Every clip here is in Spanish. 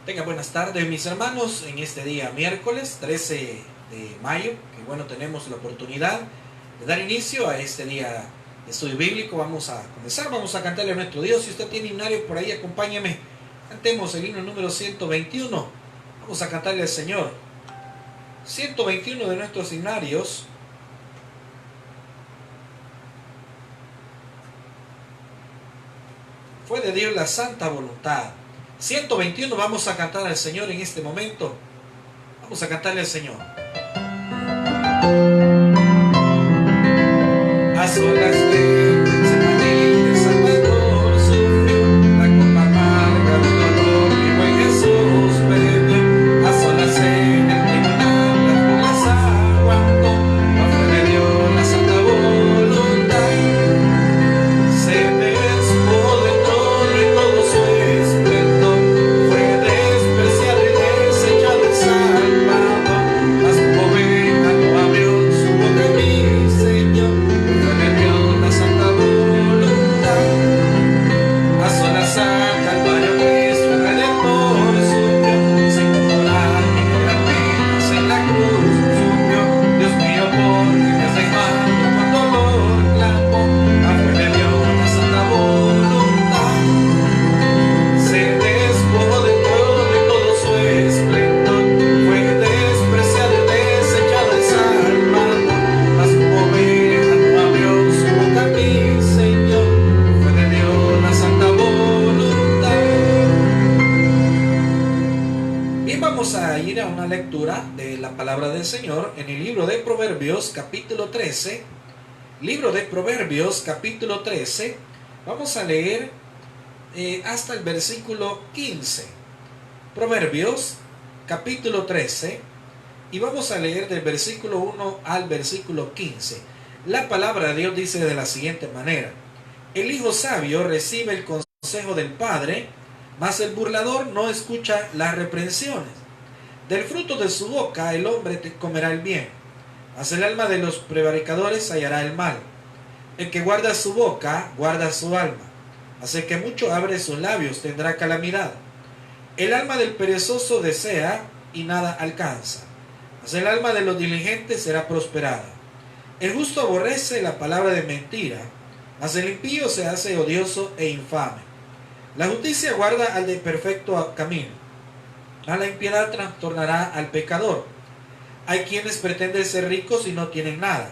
Tengan buenas tardes, mis hermanos, en este día miércoles 13 de mayo, que bueno, tenemos la oportunidad de dar inicio a este día de estudio bíblico. Vamos a comenzar, vamos a cantarle a nuestro Dios. Si usted tiene himnario por ahí, acompáñeme, cantemos el himno número 121, vamos a cantarle al Señor. 121 de nuestros himnarios. Fue de Dios la santa voluntad. 121 vamos a cantar al Señor en este momento. Vamos a cantarle al Señor. A solas de Getsemaní, el Salvador sufrió la copa amarga del dolor que buen Jesús bebió. A solas en el tribunal las burlas aguantó, mas fue de Dios la santa voluntad. Se despojó de todo y todo su esplendor, fue despreciado y desechado el Salvador, mas como oveja no abrió su boca mi Señor, fue de Dios la santa voluntad. A solas a Calvario Cristo el Redentor subió, sin morar ni cobrar penas en la cruz sufrió. Dios mío, ¿por qué me has dejado? Con dolor clamó, mas fue de Dios la santa voluntad. Se despojó de todo su esplendor, fue despreciado y desechado el Salvador, mas como oveja no abrió su boca mi Señor, fue de Dios la santa voluntad. Bien, vamos a ir a una lectura de la palabra del Señor en el libro de Proverbios capítulo 13. Libro de Proverbios capítulo 13. Vamos a leer hasta el versículo 15. Proverbios capítulo 13. Y vamos a leer del versículo 1 al versículo 15. La palabra de Dios dice de la siguiente manera: el hijo sabio recibe el consejo del padre, mas el burlador no escucha las reprensiones. Del fruto de su boca el hombre comerá el bien, mas el alma de los prevaricadores hallará el mal. El que guarda su boca, guarda su alma, mas el que mucho abre sus labios tendrá calamidad. El alma del perezoso desea y nada alcanza, mas el alma de los diligentes será prosperada. El justo aborrece la palabra de mentira, mas el impío se hace odioso e infame. La justicia guarda al de perfecto camino, a la impiedad trastornará al pecador. Hay quienes pretenden ser ricos y no tienen nada,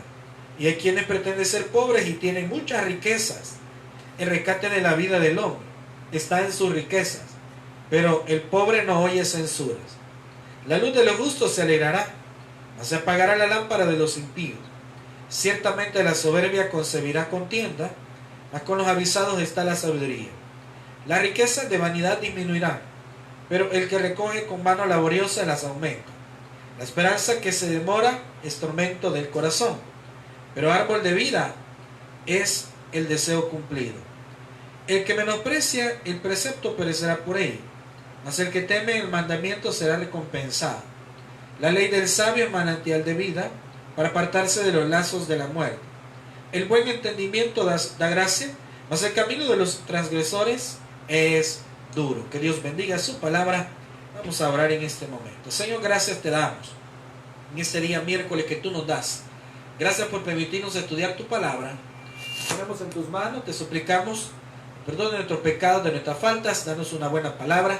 y hay quienes pretenden ser pobres y tienen muchas riquezas. El rescate de la vida del hombre está en sus riquezas, pero el pobre no oye censuras. La luz de los justos se alegrará, mas se apagará la lámpara de los impíos. Ciertamente la soberbia concebirá contienda, mas con los avisados está la sabiduría. Las riquezas de vanidad disminuirán, pero el que recoge con mano laboriosa las aumenta. La esperanza que se demora es tormento del corazón, pero árbol de vida es el deseo cumplido. El que menosprecia el precepto perecerá por ello, mas el que teme el mandamiento será recompensado. La ley del sabio es manantial de vida, para apartarse de los lazos de la muerte. El buen entendimiento da gracia, mas el camino de los transgresores es duro. Que Dios bendiga su palabra. Vamos a orar en este momento. Señor, gracias te damos en este día miércoles que tú nos das. Gracias por permitirnos estudiar tu palabra. Ponemos en tus manos, te suplicamos perdón de nuestros pecados, de nuestras faltas. Danos una buena palabra.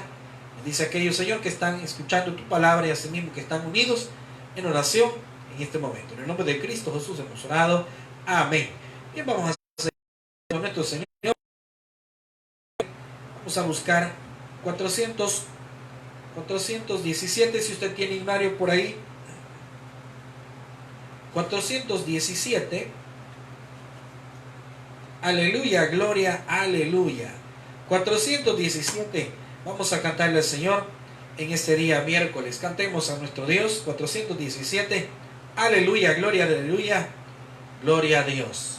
Dice aquellos, Señor, que están escuchando tu palabra y asimismo que están unidos en oración en este momento. En el nombre de Cristo Jesús hemos orado. Amén. Bien, vamos a hacer con nuestro Señor. Vamos a buscar 417, si usted tiene himnario por ahí. 417. Aleluya, gloria, aleluya. 417. Vamos a cantarle al Señor en este día miércoles. Cantemos a nuestro Dios. 417. Aleluya, gloria, aleluya. Gloria a Dios.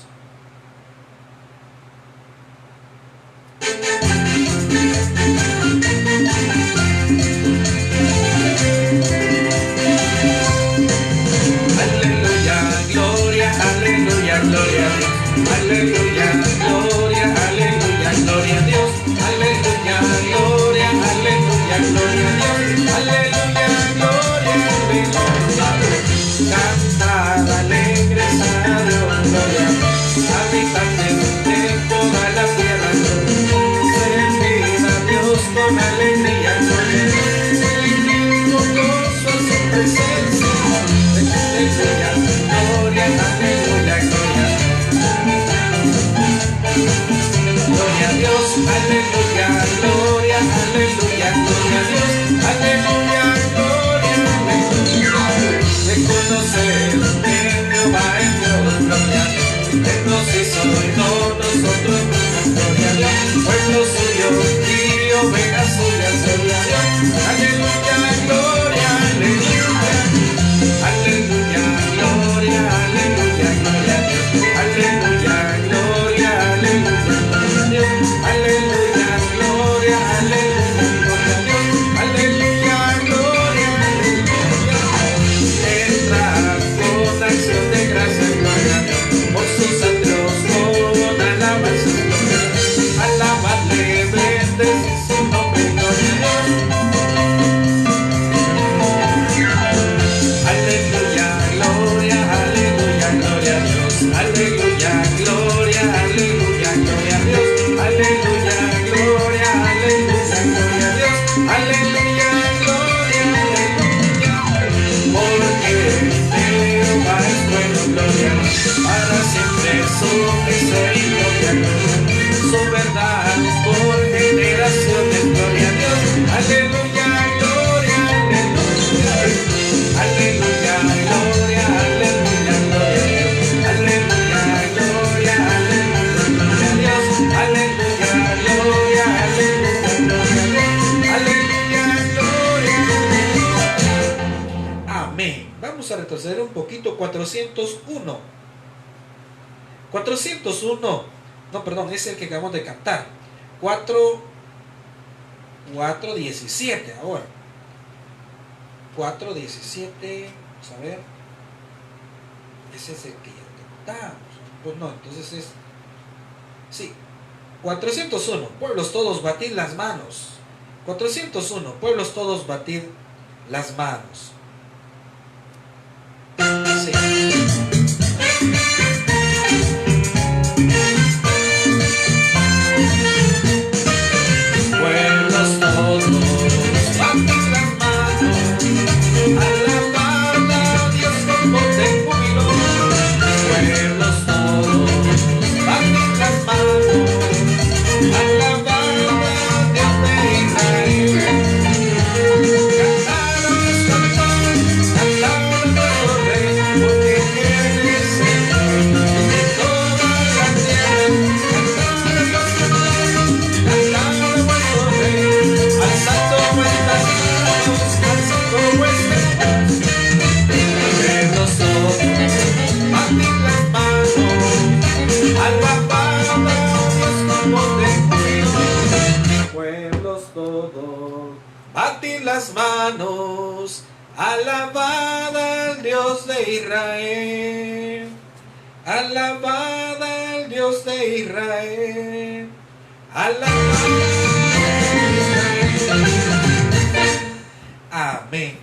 Aleluya, gloria, aleluya, gloria a Dios. Aleluya, gloria, aleluya, gloria a Dios. Aleluya, gloria, aleluya, gloria a Dios. con alegría, gloria a Dios. Con gozo a su presencia. Aleluya, gloria, aleluya, gloria. Gloria a Dios, aleluya, gloria, aleluya, gloria a Dios, aleluya, gloria, aleluya. Reconocer que Jehová es Dios, gloria a Dios. Él nos hizo y no nosotros mismos, gloria a Dios. Pueblo suyo y ovejas suyas, gloria a Dios. Aleluya, gloria, aleluya. Aleluya, gloria, aleluya, gloria a Dios. Aleluya, gloria, aleluya, gloria a Dios. Aleluya, gloria, aleluya, gloria a Dios. Aleluya, gloria, aleluya. Entra con acción de gracias, gloria a Dios. Por sus atrios con alabanza, gloria a Dios. Alabadle, bendecid su nombre, gloria a Dios. Aleluya, gloria, aleluya, gloria a Dios. Aleluya, gloria, aleluya, gloria a Dios. Aleluya, gloria, aleluya, gloria a Dios. Aleluya, gloria, aleluya. Porque Jehová es bueno, gloria a Dios. Para siempre su misericordia, gloria a Dios. Su verdad por generaciones, gloria a Dios. Aleluya, gloria, aleluya. Aleluya, gloria, aleluya, gloria a Dios. Aleluya, gloria, aleluya, gloria a Dios. Aleluya, gloria, aleluya, gloria a Dios. Aleluya, gloria, aleluya. Amén. Vamos a retroceder un poquito. 401. 401. No, perdón, es el que acabamos de cantar. 4:17 ahora. 4:17, vamos a ver, ese es el que ya cantamos, pues no, entonces es, sí, 401, pueblos todos batid las manos, 401, pueblos todos batid las manos, sí. Pueblos todos batid las manos, alabad a Dios con voz de júbilo. Pueblos todos, batid las manos, alabad a Dios de Israel. Cantad a nuestro Dios, cantad a nuestro Rey, porque Él es Señor de toda la tierra. Cantad a nuestro Dios, cantad a vuestro Rey, alzando vuestras manos, alzando vuestras manos. Pueblos todos, batid las manos, alabad a Dios con voz de júbilo. Pueblos todos, batid las manos, alabad al Dios de Israel. Alabad al Dios de Israel. Alabad al Dios de Israel. Amén.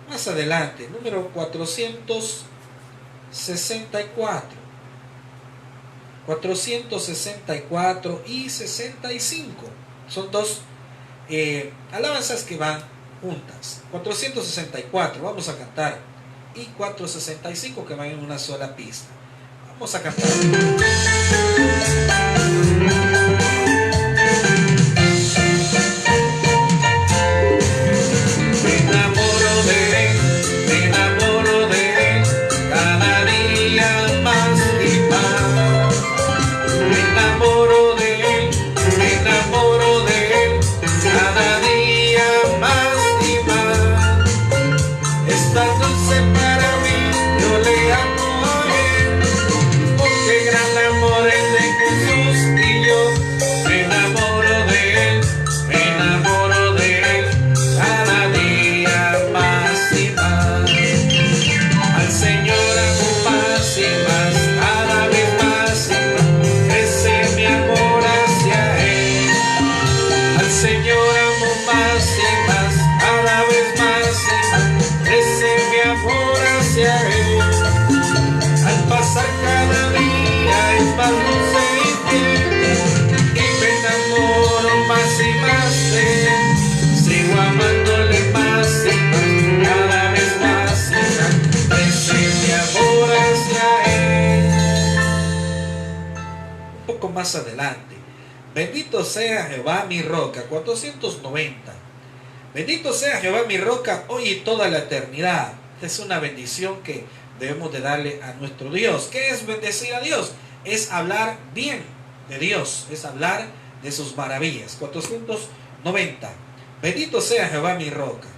Más adelante, número 464. 464 y 65. Son dos alabanzas que van juntas. 464 vamos a cantar y 465 que van en una sola pista. Vamos a cantar. Me enamoro de él, me enamoro de él, cada día más y más. Me enamoro de él, me enamoro de él, cada día más y más. Es tan dulce para mí, yo le amo a él, porque gran amor es de Jesús y más adelante. Bendito sea Jehová mi roca, 490. Bendito sea Jehová mi roca, hoy y toda la eternidad. Esta es una bendición que debemos de darle a nuestro Dios. ¿Qué es bendecir a Dios? Es hablar bien de Dios, es hablar de sus maravillas. 490. Bendito sea Jehová mi roca.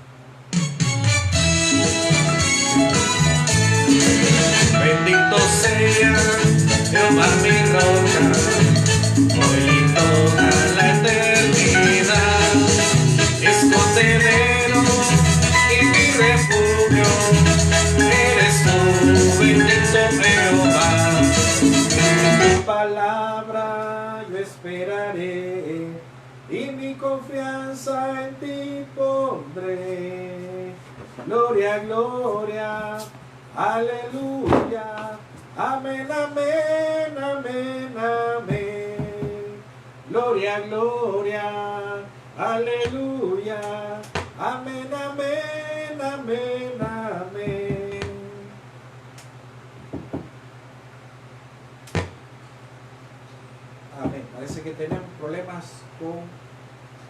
Bendito sea Jehová mi roca, hoy y toda la eternidad. Escondedero y mi refugio, eres tú, bendito Jehová. En tu palabra yo esperaré, y mi confianza en ti pondré. Gloria, gloria, aleluya, amén, amén, amén, amén. Gloria, gloria, aleluya, amén, amén, amén, amén. Amén. Parece que tenemos problemas con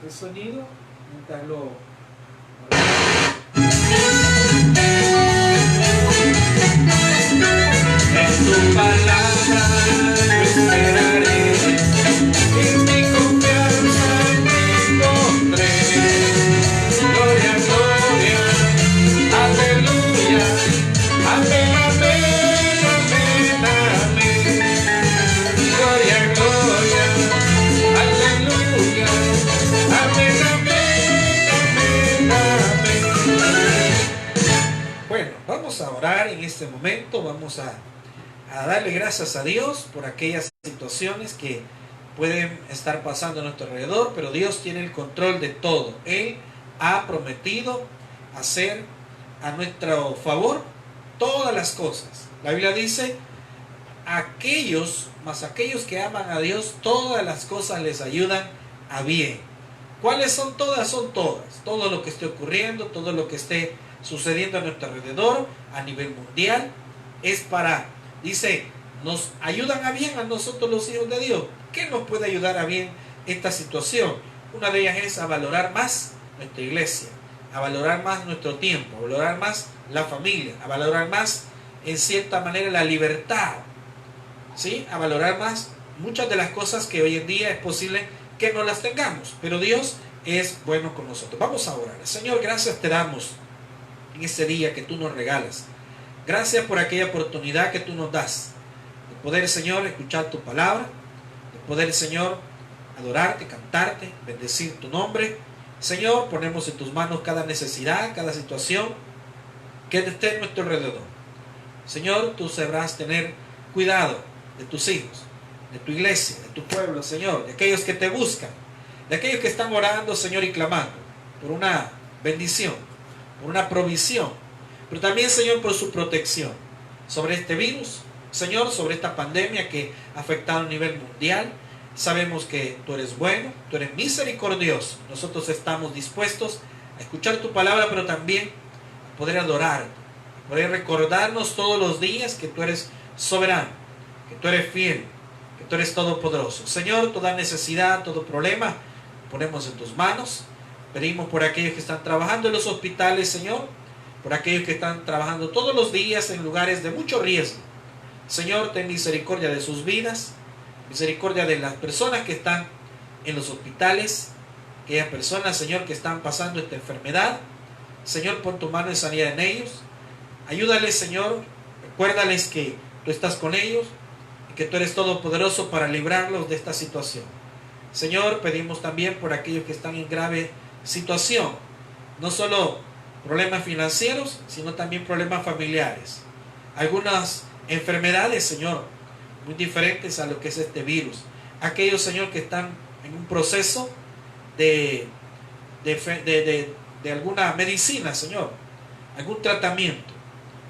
el sonido. Mientras lo... En tu palabra yo esperaré, y mi confianza en ti pondré. Gloria, gloria, aleluya, amén, amén, amén, amén. Gloria, gloria, aleluya, amén, amén, amén, amén. Bueno, vamos a orar en este momento, vamos a darle gracias a Dios por aquellas situaciones que pueden estar pasando a nuestro alrededor, pero Dios tiene el control de todo. Él ha prometido hacer a nuestro favor todas las cosas. La Biblia dice, aquellos que aman a Dios, todas las cosas les ayudan a bien. ¿Cuáles son todas? Son todas. Todo lo que esté ocurriendo, todo lo que esté sucediendo a nuestro alrededor, a nivel mundial, es para... Dice, nos ayudan a bien a nosotros los hijos de Dios. ¿Qué nos puede ayudar a bien esta situación? Una de ellas es a valorar más nuestra iglesia, a valorar más nuestro tiempo, a valorar más la familia, a valorar más, en cierta manera, la libertad, ¿sí? A valorar más muchas de las cosas que hoy en día es posible que no las tengamos, pero Dios es bueno con nosotros. Vamos a orar. Señor, gracias te damos en este día que tú nos regalas. Gracias por aquella oportunidad que tú nos das de poder, Señor, escuchar tu palabra, de poder, Señor, adorarte, cantarte, bendecir tu nombre. Señor, ponemos en tus manos cada necesidad, cada situación que esté en nuestro alrededor. Señor, tú sabrás tener cuidado de tus hijos, de tu iglesia, de tu pueblo, Señor, de aquellos que te buscan, de aquellos que están orando, Señor, y clamando por una bendición, por una provisión, pero también, Señor, por su protección sobre este virus, Señor, sobre esta pandemia que ha afectado a nivel mundial. Sabemos que tú eres bueno, tú eres misericordioso. Nosotros estamos dispuestos a escuchar tu palabra, pero también a poder adorarte, a poder recordarnos todos los días que tú eres soberano, que tú eres fiel, que tú eres todopoderoso. Señor, toda necesidad, todo problema, ponemos en tus manos. Pedimos por aquellos que están trabajando en los hospitales, Señor, por aquellos que están trabajando todos los días en lugares de mucho riesgo. Señor, ten misericordia de sus vidas, misericordia de las personas que están en los hospitales, aquellas personas, Señor, que están pasando esta enfermedad. Señor, pon tu mano de sanidad en ellos. Ayúdales, Señor, recuérdales que tú estás con ellos y que tú eres todopoderoso para librarlos de esta situación. Señor, pedimos también por aquellos que están en grave situación, no solo problemas financieros, sino también problemas familiares. Algunas enfermedades, Señor, muy diferentes a lo que es este virus. Aquellos, Señor, que están en un proceso de alguna medicina, Señor, algún tratamiento.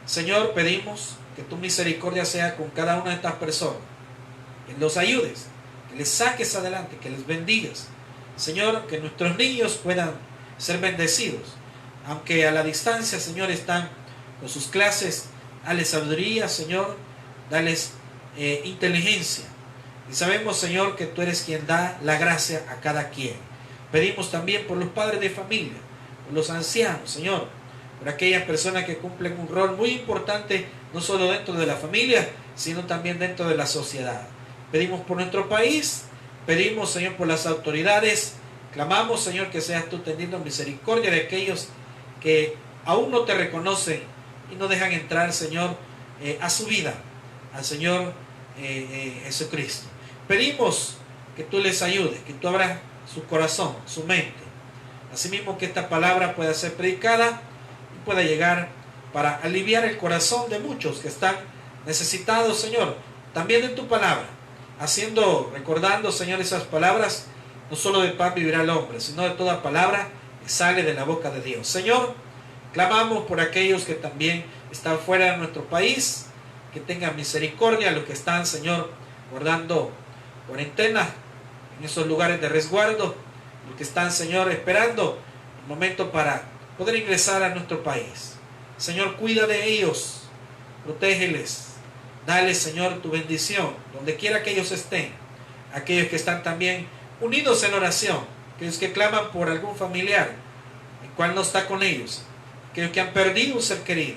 Señor, pedimos que tu misericordia sea con cada una de estas personas, que los ayudes, que les saques adelante, que les bendigas. Señor, que nuestros niños puedan ser bendecidos, aunque a la distancia, Señor, están con sus clases. Dale sabiduría, Señor, dales inteligencia, Y sabemos, Señor, que tú eres quien da la gracia a cada quien. Pedimos también por los padres de familia, por los ancianos, Señor, por aquellas personas que cumplen un rol muy importante, no solo dentro de la familia, sino también dentro de la sociedad. Pedimos por nuestro país, pedimos, Señor, por las autoridades. Clamamos, Señor, que seas tú teniendo misericordia de aquellos que aún no te reconocen y no dejan entrar, Señor, a su vida, al Señor Jesucristo. Pedimos que tú les ayudes, que tú abras su corazón, su mente. Asimismo, que esta palabra pueda ser predicada y pueda llegar para aliviar el corazón de muchos que están necesitados, Señor, también de tu palabra, recordando, Señor, esas palabras. No solo de pan vivirá el hombre, sino de toda palabra que sale de la boca de Dios. Señor, clamamos por aquellos que también están fuera de nuestro país, que tengan misericordia, los que están, Señor, guardando cuarentena en esos lugares de resguardo, los que están, Señor, esperando el momento para poder ingresar a nuestro país. Señor, cuida de ellos, protégeles, dale, Señor, tu bendición, donde quiera que ellos estén, aquellos que están también unidos en oración, aquellos que claman por algún familiar, el cual no está con ellos, aquellos que han perdido un ser querido,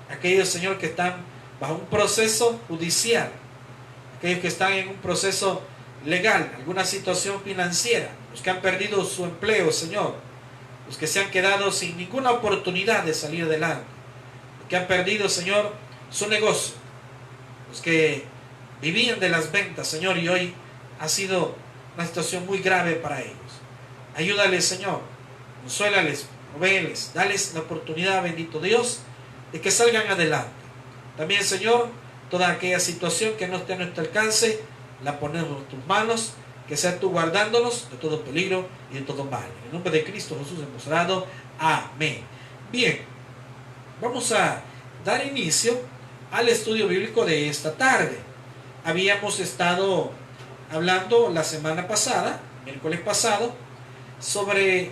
aquellos, Señor, que están bajo un proceso judicial, aquellos que están en un proceso legal, alguna situación financiera, los que han perdido su empleo, Señor, los que se han quedado sin ninguna oportunidad de salir adelante, los que han perdido, Señor, su negocio, los que vivían de las ventas, Señor, y hoy ha sido una situación muy grave para ellos. Ayúdales, Señor, consuélales, provéeles, dales la oportunidad, bendito Dios, de que salgan adelante. También, Señor, toda aquella situación que no esté a nuestro alcance, la ponemos en tus manos, que seas tú guardándonos de todo peligro y de todo mal. En el nombre de Cristo Jesús hemos orado. Amén. Bien, vamos a dar inicio al estudio bíblico de esta tarde. Habíamos estado hablando la semana pasada, miércoles pasado, sobre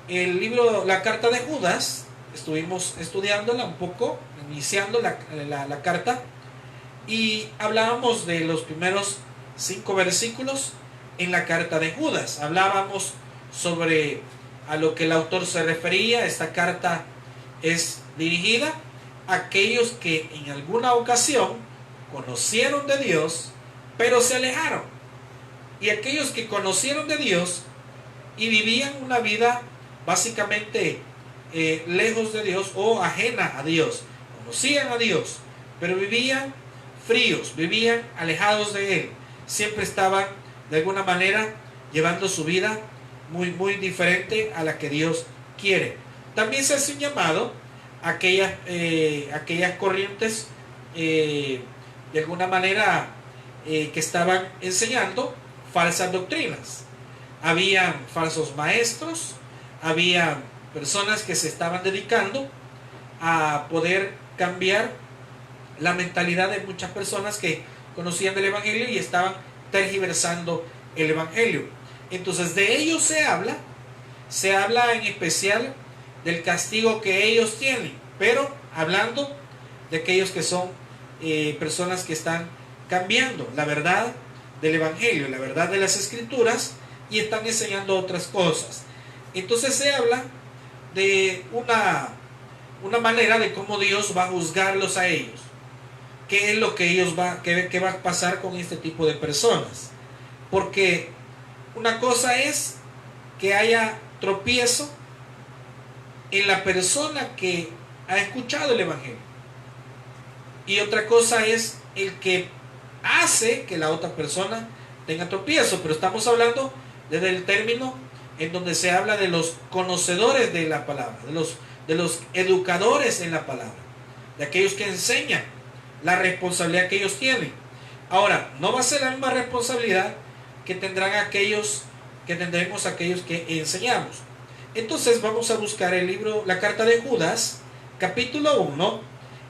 el libro, la carta de Judas. Estuvimos estudiándola un poco, iniciando la carta, y hablábamos de los primeros 5 versículos en la carta de Judas. Hablábamos sobre a lo que el autor se refería. Esta carta es dirigida a aquellos que en alguna ocasión conocieron de Dios, pero se alejaron. Y aquellos que conocieron de Dios y vivían una vida básicamente lejos de Dios o ajena a Dios. Conocían a Dios, pero vivían fríos, vivían alejados de Él. Siempre estaban de alguna manera llevando su vida muy, muy diferente a la que Dios quiere. También se hace un llamado a aquellas corrientes de alguna manera que estaban enseñando falsas doctrinas. Habían falsos maestros, había personas que se estaban dedicando a poder cambiar la mentalidad de muchas personas que conocían del Evangelio y estaban tergiversando el Evangelio. Entonces de ellos se habla en especial del castigo que ellos tienen, pero hablando de aquellos que son personas que están cambiando la verdad del Evangelio, la verdad de las Escrituras, y están enseñando otras cosas. Entonces se habla de una manera de cómo Dios va a juzgarlos a ellos. ¿Qué es lo que qué va a pasar con este tipo de personas? Porque una cosa es que haya tropiezo en la persona que ha escuchado el Evangelio, y otra cosa es el que hace que la otra persona tenga tropiezo. Pero estamos hablando desde el término en donde se habla de los conocedores de la palabra, de los educadores en la palabra, de aquellos que enseñan, la responsabilidad que ellos tienen. Ahora, no va a ser la misma responsabilidad que tendrán tendremos aquellos que enseñamos. Entonces vamos a buscar la carta de Judas, capítulo 1,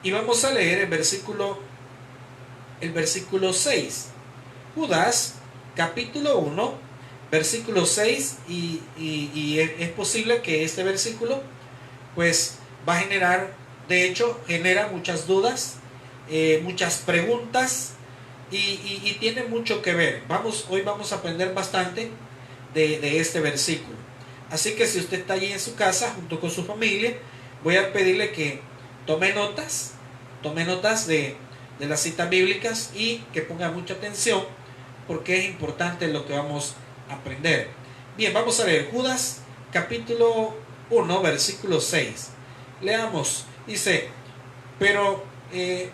y vamos a leer el versículo 6. Judas, capítulo 1, versículo 6, y es posible que este versículo pues va a generar, de hecho genera muchas dudas, muchas preguntas, y tiene mucho que ver. Hoy vamos a aprender bastante de este versículo. Así que si usted está allí en su casa junto con su familia, voy a pedirle que tome notas de las citas bíblicas y que ponga mucha atención porque es importante lo que vamos a aprender. Bien, vamos a leer Judas capítulo 1, versículo 6. Leamos, dice, pero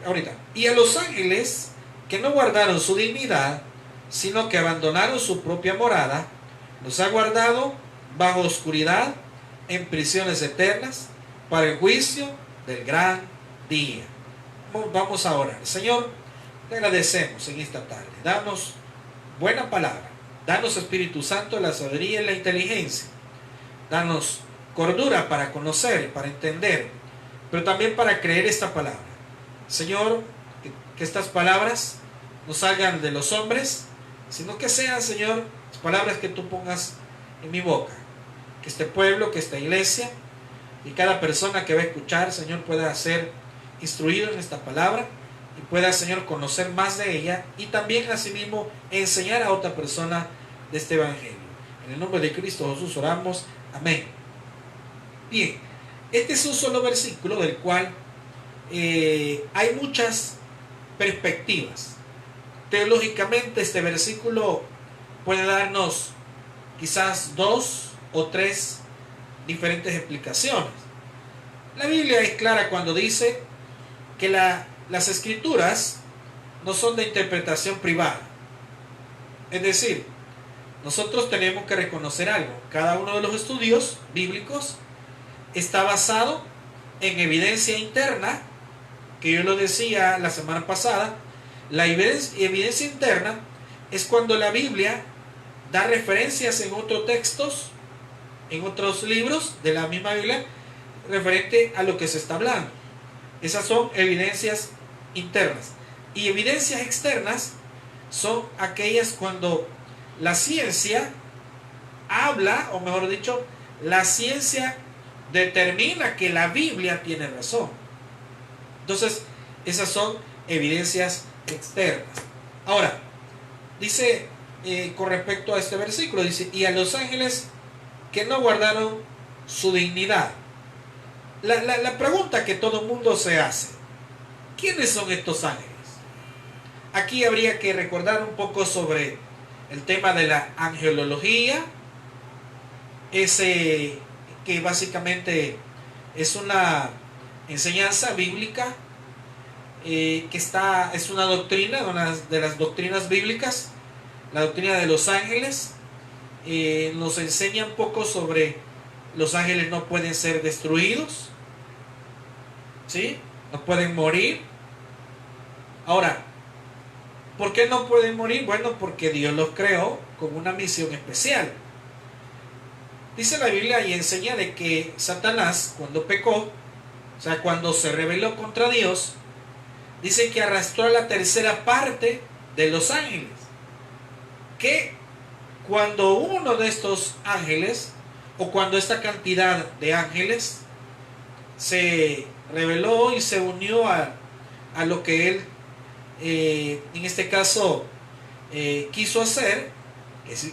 ahorita, y a los ángeles que no guardaron su dignidad, sino que abandonaron su propia morada, los ha guardado bajo oscuridad en prisiones eternas para el juicio del gran día. Vamos a orar. Señor, te agradecemos en esta tarde. Danos buena palabra. Danos, Espíritu Santo, la sabiduría y la inteligencia. Danos cordura para conocer, para entender, pero también para creer esta palabra. Señor, que estas palabras no salgan de los hombres, sino que sean, Señor, las palabras que tú pongas en mi boca. Que este pueblo, que esta iglesia y cada persona que va a escuchar, Señor, pueda ser instruido en esta palabra y pueda, Señor, conocer más de ella y también asimismo enseñar a otra persona de este evangelio. En el nombre de Cristo Jesús oramos. Amén. Bien, este es un solo versículo del cual hay muchas perspectivas. Teológicamente este versículo puede darnos quizás 2 o 3 diferentes explicaciones. La Biblia es clara cuando dice que las escrituras no son de interpretación privada. Es decir, nosotros tenemos que reconocer algo. Cada uno de los estudios bíblicos está basado en evidencia interna, que yo lo decía la semana pasada. La evidencia interna es cuando la Biblia da referencias en otros textos, en otros libros de la misma Biblia, referente a lo que se está hablando. Esas son evidencias internas. Y evidencias externas son aquellas cuando la ciencia habla, o mejor dicho, la ciencia determina que la Biblia tiene razón. Entonces, esas son evidencias externas. Ahora, dice con respecto a este versículo, dice, y a los ángeles que no guardaron su dignidad. La pregunta que todo el mundo se hace, ¿quiénes son estos ángeles? Aquí habría que recordar un poco sobre el tema de la angelología, ese que básicamente es una enseñanza bíblica es una doctrina, una de las doctrinas bíblicas, la doctrina de los ángeles. Nos enseña un poco sobre los ángeles no pueden ser destruidos, ¿sí? No pueden morir. Ahora, ¿por qué no pueden morir? Bueno, porque Dios los creó con una misión especial. Dice la Biblia y enseña de que Satanás, cuando pecó, o sea, cuando se rebeló contra Dios, dice que arrastró a la tercera parte de los ángeles. Que cuando uno de estos ángeles, o cuando esta cantidad de ángeles se rebeló y se unió a lo que él, en este caso, quiso hacer,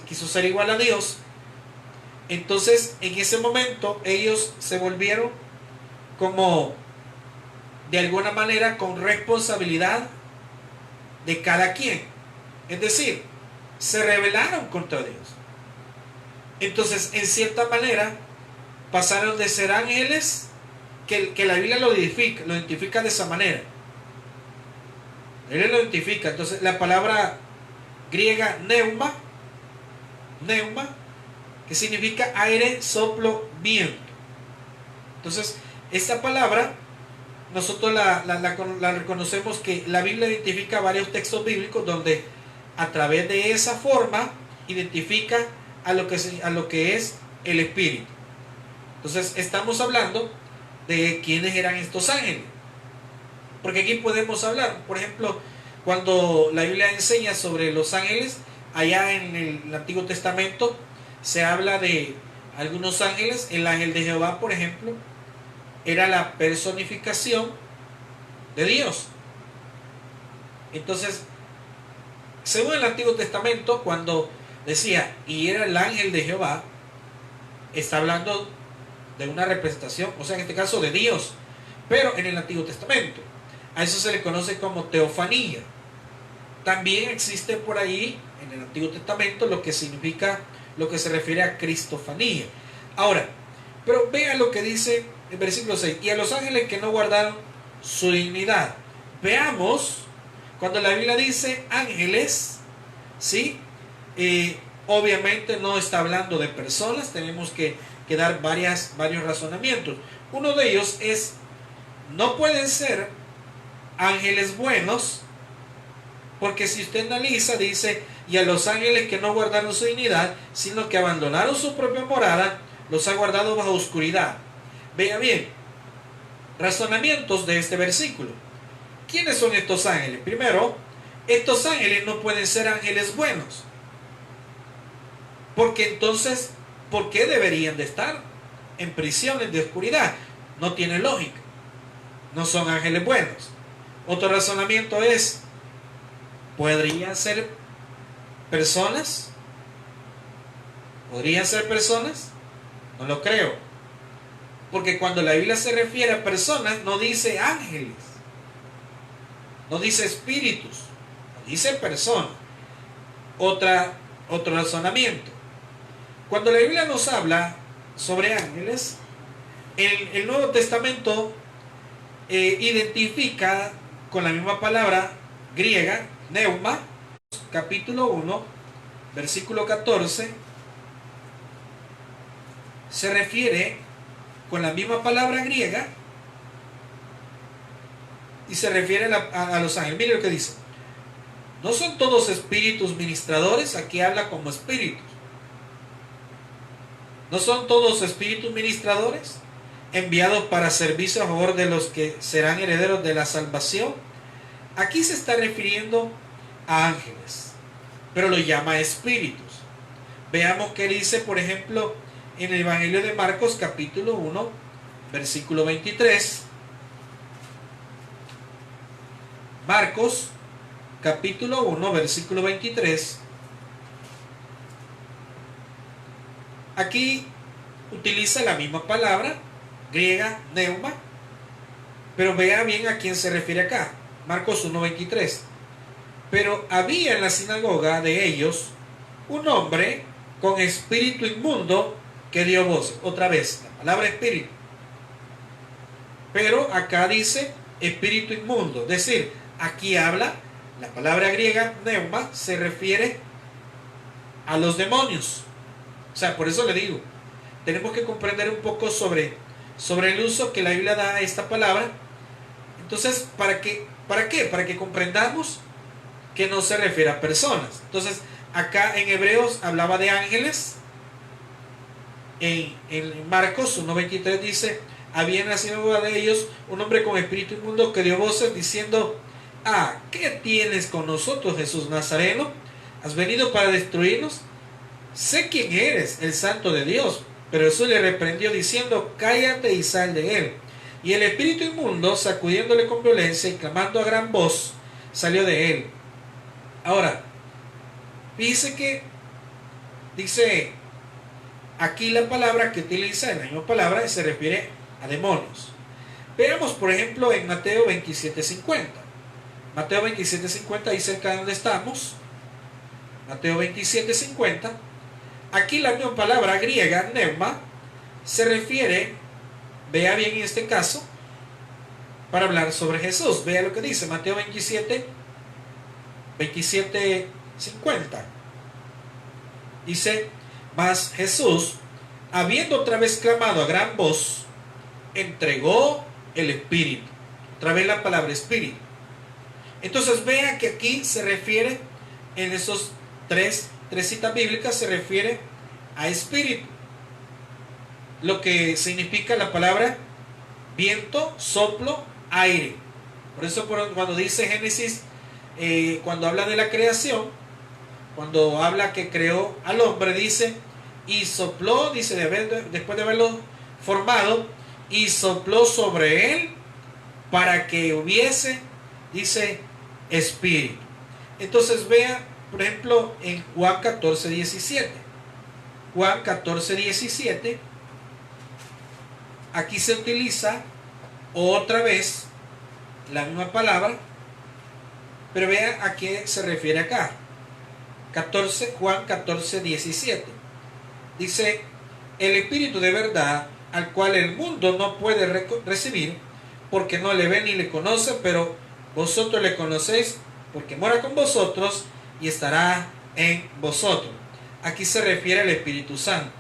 quiso ser igual a Dios, entonces en ese momento ellos se volvieron como de alguna manera con responsabilidad de cada quien. Es decir, se rebelaron contra Dios. Entonces, en cierta manera, pasaron de ser ángeles, que la Biblia lo identifica de esa manera. La Biblia lo identifica. Entonces, la palabra griega neuma, que significa aire, soplo, viento. Entonces, esta palabra nosotros la reconocemos que la Biblia identifica varios textos bíblicos donde a través de esa forma identifica a lo que es el Espíritu. Entonces estamos hablando de quiénes eran estos ángeles, porque aquí podemos hablar, por ejemplo, cuando la Biblia enseña sobre los ángeles, allá en el Antiguo Testamento se habla de algunos ángeles. El ángel de Jehová, por ejemplo, era la personificación de Dios. Entonces, según el Antiguo Testamento, cuando decía, y era el ángel de Jehová, está hablando de una representación, o sea, en este caso de Dios, pero en el Antiguo Testamento. A eso se le conoce como teofanía. También existe por ahí, en el Antiguo Testamento, lo que significa, lo que se refiere a cristofanía. Ahora, pero vean lo que dice el versículo 6, y a los ángeles que no guardaron su dignidad. Veamos, cuando la Biblia dice ángeles, ¿sí? Obviamente no está hablando de personas, tenemos que dar varios razonamientos. Uno de ellos es, no pueden ser ángeles buenos, porque si usted analiza, dice, y a los ángeles que no guardaron su dignidad, sino que abandonaron su propia morada, los ha guardado bajo oscuridad. Vea bien, razonamientos de este versículo. ¿Quiénes son estos ángeles? Primero, estos ángeles no pueden ser ángeles buenos, porque entonces, ¿por qué deberían de estar en prisiones de oscuridad? No tiene lógica. No son ángeles buenos. Otro razonamiento es, ¿podrían ser personas? ¿Podrían ser personas? No lo creo. Porque cuando la Biblia se refiere a personas, no dice ángeles, no dice espíritus, no dice personas. Otro razonamiento. Cuando la Biblia nos habla sobre ángeles, el Nuevo Testamento identifica con la misma palabra griega, neuma, capítulo 1, versículo 14, se refiere con la misma palabra griega y se refiere a los ángeles. Mire lo que dice. No son todos espíritus ministradores, aquí habla como espíritus. No son todos espíritus ministradores enviados para servicio a favor de los que serán herederos de la salvación. Aquí se está refiriendo a ángeles, pero lo llama espíritus. Veamos qué dice, por ejemplo, en el Evangelio de Marcos, capítulo 1, versículo 23. Marcos, capítulo 1, versículo 23. Aquí utiliza la misma palabra griega, neuma, pero vea bien a quién se refiere acá. Marcos 1, 23. Pero había en la sinagoga de ellos un hombre con espíritu inmundo que dio voces. Otra vez, la palabra espíritu. Pero acá dice espíritu inmundo. Es decir, aquí habla, la palabra griega, neuma, se refiere a los demonios. O sea, por eso le digo, tenemos que comprender un poco sobre el uso que la Biblia da a esta palabra. Entonces, ¿para qué? Para que comprendamos que no se refiere a personas. Entonces, acá en Hebreos hablaba de ángeles. En Marcos 1:23 dice, había en la sinagoga de ellos un hombre con espíritu inmundo que dio voces diciendo, ¿qué tienes con nosotros, Jesús Nazareno? ¿Has venido para destruirnos? Sé quién eres, el Santo de Dios. Pero Jesús le reprendió diciendo, cállate y sal de él. Y el espíritu inmundo, sacudiéndole con violencia y clamando a gran voz, salió de él. Ahora, fíjese que dice aquí la palabra que utiliza, la misma palabra, se refiere a demonios. Veamos, por ejemplo, en Mateo 27:50. Mateo 27:50, ahí cerca de donde estamos. Mateo 27:50. Aquí la misma palabra griega, neuma, se refiere, vea bien en este caso, para hablar sobre Jesús. Vea lo que dice Mateo 27:50. Dice, mas Jesús, habiendo otra vez clamado a gran voz, entregó el Espíritu. Otra vez la palabra Espíritu. Entonces vea que aquí se refiere, en esos tres citas bíblicas, se refiere a Espíritu. Lo que significa la palabra viento, soplo, aire. Por eso cuando dice Génesis, cuando habla de la creación, cuando habla que creó al hombre, dice, y sopló, dice, después de haberlo formado, y sopló sobre él para que hubiese, dice, espíritu. Entonces vea Por ejemplo, en Juan 14, 17. Juan 14, 17. Aquí se utiliza otra vez la misma palabra, pero vean a qué se refiere acá. Juan 14, 17. Dice, el Espíritu de verdad, al cual el mundo no puede recibir, porque no le ve ni le conoce, pero vosotros le conocéis, porque mora con vosotros y estará en vosotros. Aquí se refiere al Espíritu Santo.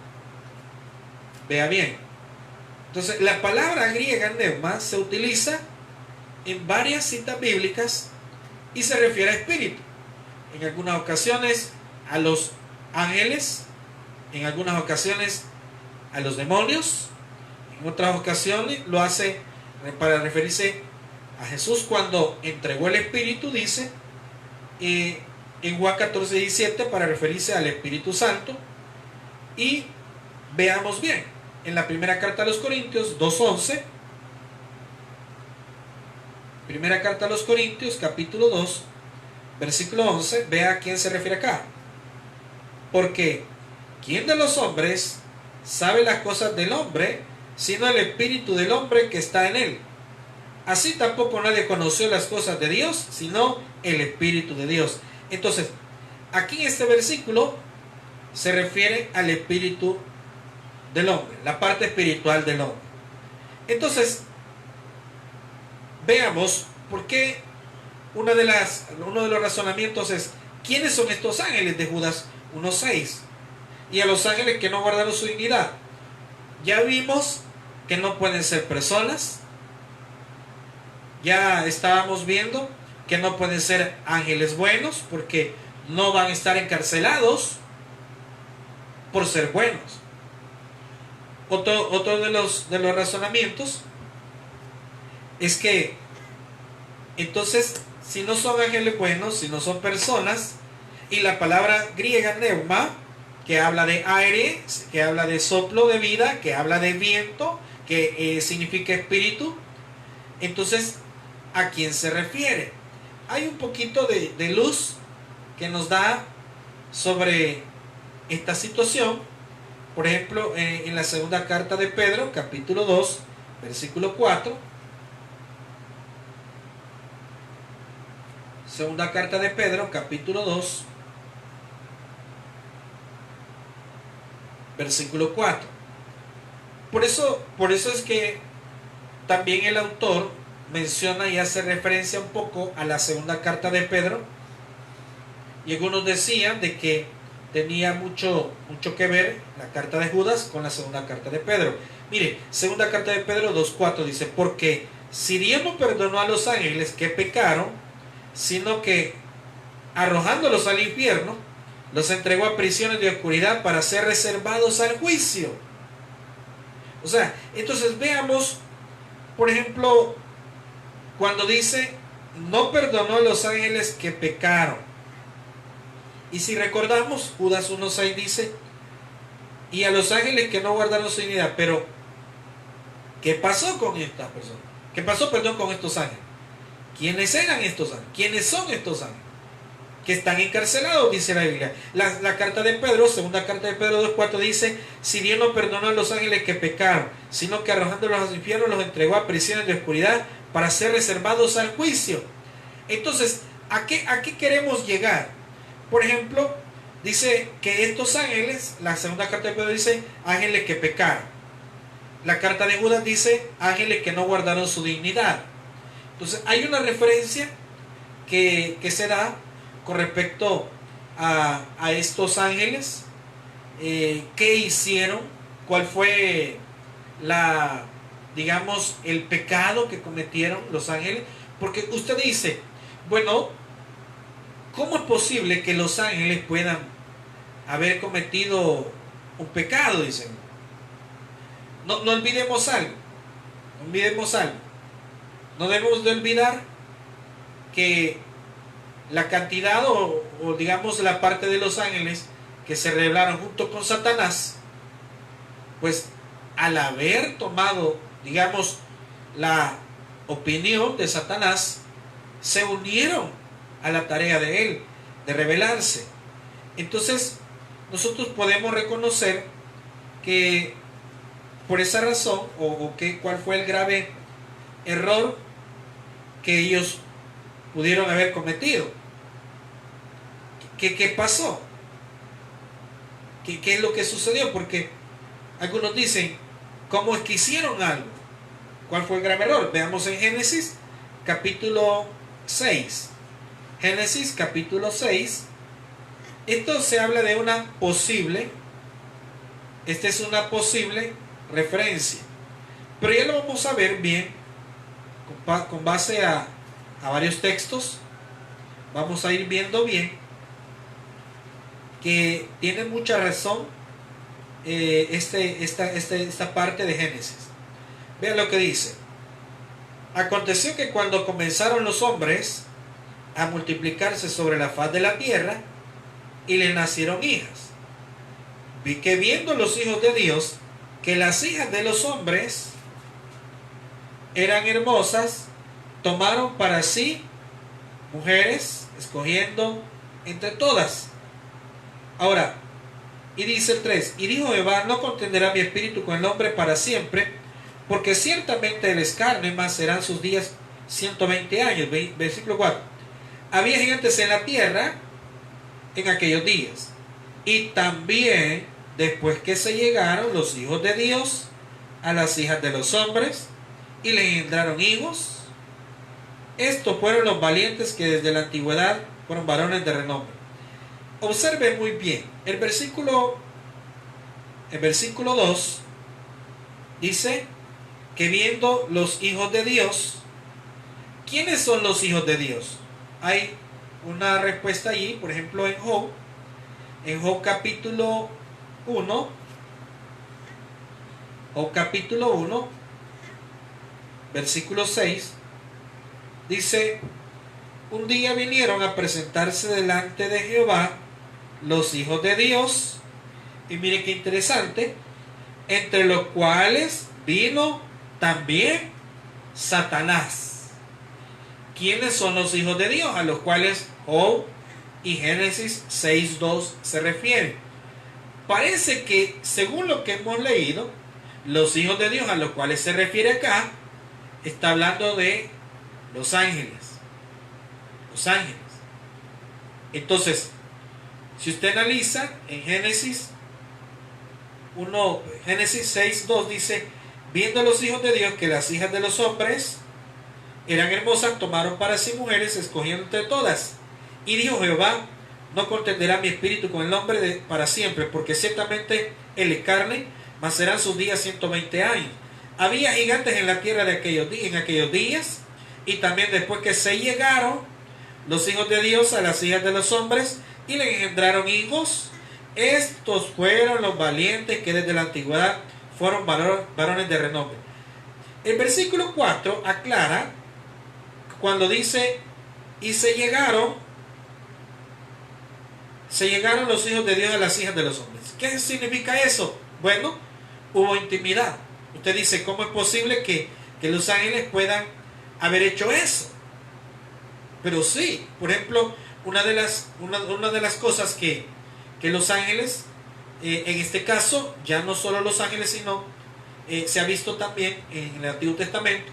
Vea bien. Entonces, la palabra griega neuma se utiliza en varias citas bíblicas y se refiere a espíritu. En algunas ocasiones a los ángeles, en algunas ocasiones a los demonios, en otras ocasiones lo hace para referirse a Jesús cuando entregó el Espíritu, dice en Juan 14, 17, para referirse al Espíritu Santo. Y veamos bien, en la primera carta a los Corintios 2:11, primera carta a los Corintios capítulo 2 versículo 11, vea a quién se refiere acá. Porque ¿quién de los hombres sabe las cosas del hombre, sino el espíritu del hombre que está en él? Así tampoco nadie conoció las cosas de Dios, sino el Espíritu de Dios. Entonces, aquí en este versículo se refiere al espíritu del hombre, la parte espiritual del hombre. Entonces, veamos por qué uno de los razonamientos es, ¿quiénes son estos ángeles de Judas 1:6? Y a los ángeles que no guardaron su dignidad. Ya vimos que no pueden ser personas. Ya estábamos viendo que no pueden ser ángeles buenos porque no van a estar encarcelados por ser buenos. Otro de los razonamientos es que entonces, si no son ángeles buenos, si no son personas, y la palabra griega neuma, que habla de aire, que habla de soplo de vida, que habla de viento, que significa espíritu, entonces, ¿a quién se refiere? Hay un poquito de luz que nos da sobre esta situación. Por ejemplo, en la segunda carta de Pedro, capítulo 2, versículo 4. Segunda carta de Pedro, capítulo 2, versículo 4. Por eso es que también el autor menciona y hace referencia un poco a la segunda carta de Pedro. Y algunos decían de que tenía mucho que ver la carta de Judas con la segunda carta de Pedro. Mire, segunda carta de Pedro 2:4 dice, porque si Dios no perdonó a los ángeles que pecaron, sino que arrojándolos al infierno, los entregó a prisiones de oscuridad para ser reservados al juicio. O sea, entonces veamos, por ejemplo, cuando dice, no perdonó a los ángeles que pecaron. Y si recordamos, Judas 1:6 dice, y a los ángeles que no guardaron su dignidad. Pero, ¿qué pasó con estas personas? ¿Qué pasó, con estos ángeles? ¿Quiénes eran estos ángeles? ¿Quiénes son estos ángeles? Que están encarcelados, dice la Biblia. La carta de Pedro, segunda carta de Pedro 2:4 dice, si Dios no perdonó a los ángeles que pecaron, sino que arrojándolos a los infiernos los entregó a prisiones de oscuridad para ser reservados al juicio. Entonces, ¿a qué queremos llegar? Por ejemplo, dice que estos ángeles, la segunda carta de Pedro dice, ángeles que pecaron. La carta de Judas dice, ángeles que no guardaron su dignidad. Entonces, hay una referencia que se da con respecto a estos ángeles, qué hicieron, cuál fue digamos, el pecado que cometieron los ángeles. Porque usted dice, bueno, ¿cómo es posible que los ángeles puedan haber cometido un pecado? Dicen. No olvidemos algo. No olvidemos algo. No debemos de olvidar que la cantidad o digamos la parte de los ángeles que se rebelaron junto con Satanás, pues al haber tomado, digamos, la opinión de Satanás, se unieron a la tarea de él, de rebelarse. Entonces, nosotros podemos reconocer que por esa razón, cuál fue el grave error que ellos pudieron haber cometido. ¿Qué pasó? ¿Qué es lo que sucedió? Porque algunos dicen, ¿cómo es que hicieron algo? ¿Cuál fue el grave error? Veamos en Génesis capítulo 6. Génesis capítulo 6. Esto se habla de una posible, esta es una posible referencia. Pero ya lo vamos a ver bien, con base a varios textos. Vamos a ir viendo bien que tiene mucha razón esta parte de Génesis. Vean lo que dice. Aconteció que cuando comenzaron los hombres a multiplicarse sobre la faz de la tierra, y le nacieron hijas, vi que viendo los hijos de Dios que las hijas de los hombres eran hermosas, tomaron para sí mujeres, escogiendo entre todas. Ahora, y dice el 3, y dijo Jehová, no contenderá mi espíritu con el hombre para siempre, porque ciertamente él es carne, mas serán sus días 120 años. Versículo 4. Había gigantes en la tierra en aquellos días, y también después que se llegaron los hijos de Dios a las hijas de los hombres, y le engendraron hijos. Estos fueron los valientes que desde la antigüedad fueron varones de renombre. Observe muy bien, el versículo 2 dice que viendo los hijos de Dios. ¿Quiénes son los hijos de Dios? Hay una respuesta allí, por ejemplo en Job capítulo 1, versículo 6, dice, un día vinieron a presentarse delante de Jehová los hijos de Dios, y mire qué interesante, entre los cuales vino también Satanás. ¿Quiénes son los hijos de Dios a los cuales Job y Génesis 6.2 se refieren? Parece que, según lo que hemos leído, los hijos de Dios a los cuales se refiere acá, está hablando de los ángeles. Los ángeles. Entonces, si usted analiza en Génesis 6.2 dice, viendo los hijos de Dios que las hijas de los hombres eran hermosas, tomaron para sí mujeres, escogiendo entre todas. Y dijo Jehová, no contenderá mi espíritu con el hombre para siempre, porque ciertamente él es carne, mas serán sus días 120 años. Había gigantes en la tierra en aquellos días, y también después que se llegaron los hijos de Dios a las hijas de los hombres, y le engendraron hijos. Estos fueron los valientes que desde la antigüedad fueron varones de renombre. El versículo 4 aclara cuando dice, y se llegaron los hijos de Dios a las hijas de los hombres. ¿Qué significa eso? Bueno, hubo intimidad. Usted dice, ¿cómo es posible que los ángeles puedan haber hecho eso? Pero sí, por ejemplo, una de las cosas que los ángeles, en este caso, ya no solo los ángeles, sino se ha visto también en el Antiguo Testamento,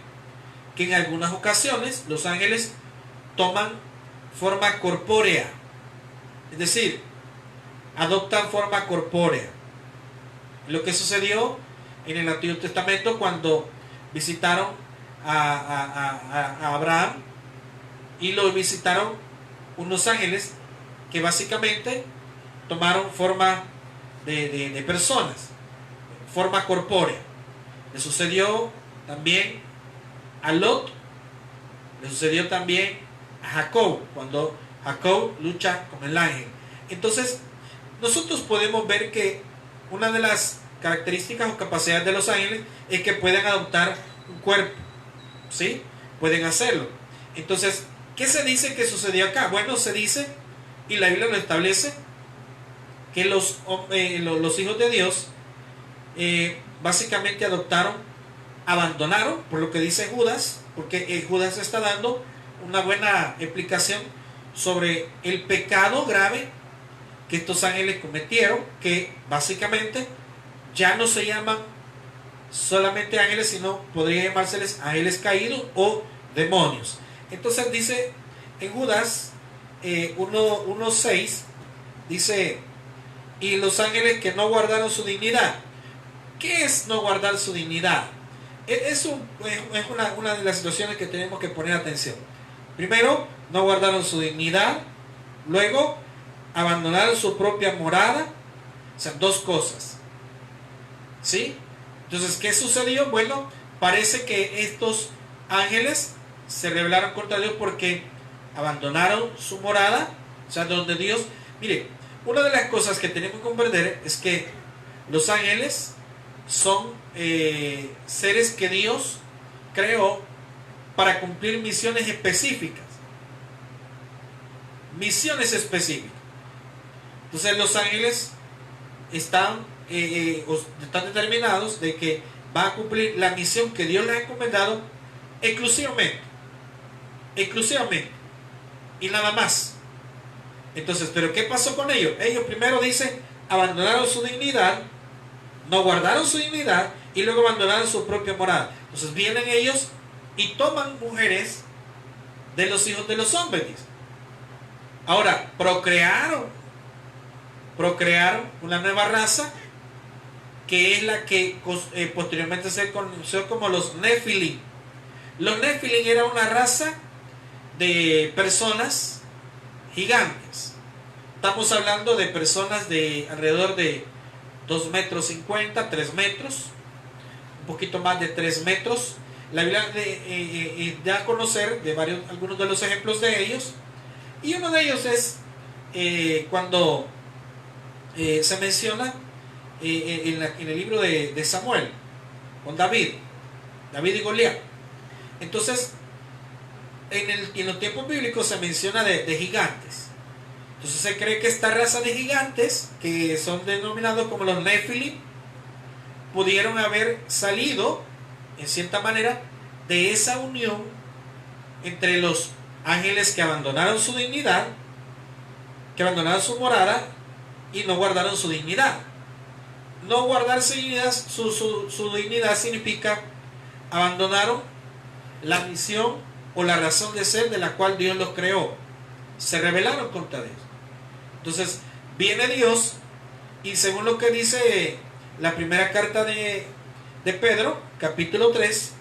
que en algunas ocasiones los ángeles toman forma corpórea, es decir, adoptan forma corpórea. Lo que sucedió en el Antiguo Testamento cuando visitaron a Abraham, y lo visitaron unos ángeles que básicamente tomaron forma de personas, forma corpórea. Le sucedió también a Lot, le sucedió también a Jacob, cuando Jacob lucha con el ángel. Entonces, nosotros podemos ver que una de las características o capacidades de los ángeles es que pueden adoptar un cuerpo, ¿sí? Pueden hacerlo. Entonces, ¿qué se dice que sucedió acá? Bueno, se dice, y la Biblia lo establece, que los hijos de Dios básicamente abandonaron, por lo que dice Judas, porque Judas está dando una buena explicación sobre el pecado grave que estos ángeles cometieron, que básicamente ya no se llaman solamente ángeles, sino podría llamárseles ángeles caídos o demonios. Entonces dice en Judas 1:6, dice, y los ángeles que no guardaron su dignidad. ¿Qué es no guardar su dignidad? Es una de las situaciones que tenemos que poner atención. Primero, no guardaron su dignidad. Luego, abandonaron su propia morada. O sea, dos cosas. ¿Sí? Entonces, ¿qué sucedió? Bueno, parece que estos ángeles se rebelaron contra Dios porque abandonaron su morada. O sea, donde Dios... Mire, una de las cosas que tenemos que comprender es que los ángeles son seres que Dios creó para cumplir misiones específicas. Misiones específicas. Entonces los ángeles están determinados de que van a cumplir la misión que Dios les ha encomendado exclusivamente. Exclusivamente. Y nada más. Entonces, ¿pero qué pasó con ellos? Ellos primero dicen, abandonaron su dignidad, no guardaron su dignidad y luego abandonaron su propia morada. Entonces vienen ellos y toman mujeres de los hijos de los hombres. Ahora, procrearon una nueva raza que es la que posteriormente se conoció como los Nefilim. Los Nefilim era una raza de personas gigantes. Estamos hablando de personas de alrededor de 2,50 metros, 3 metros, un poquito más de 3 metros. La Biblia da a conocer de algunos de los ejemplos de ellos, y uno de ellos es cuando se menciona en el libro de Samuel, con David y Goliat. Entonces, en los tiempos bíblicos se menciona de gigantes. Entonces se cree que esta raza de gigantes, que son denominados como los Nefilim, pudieron haber salido, en cierta manera, de esa unión entre los ángeles que abandonaron su dignidad, que abandonaron su morada y no guardaron su dignidad. No guardar su dignidad significa abandonaron la misión o la razón de ser de la cual Dios los creó. Se rebelaron contra Dios. Entonces viene Dios, y según lo que dice la primera carta de Pedro, capítulo 3,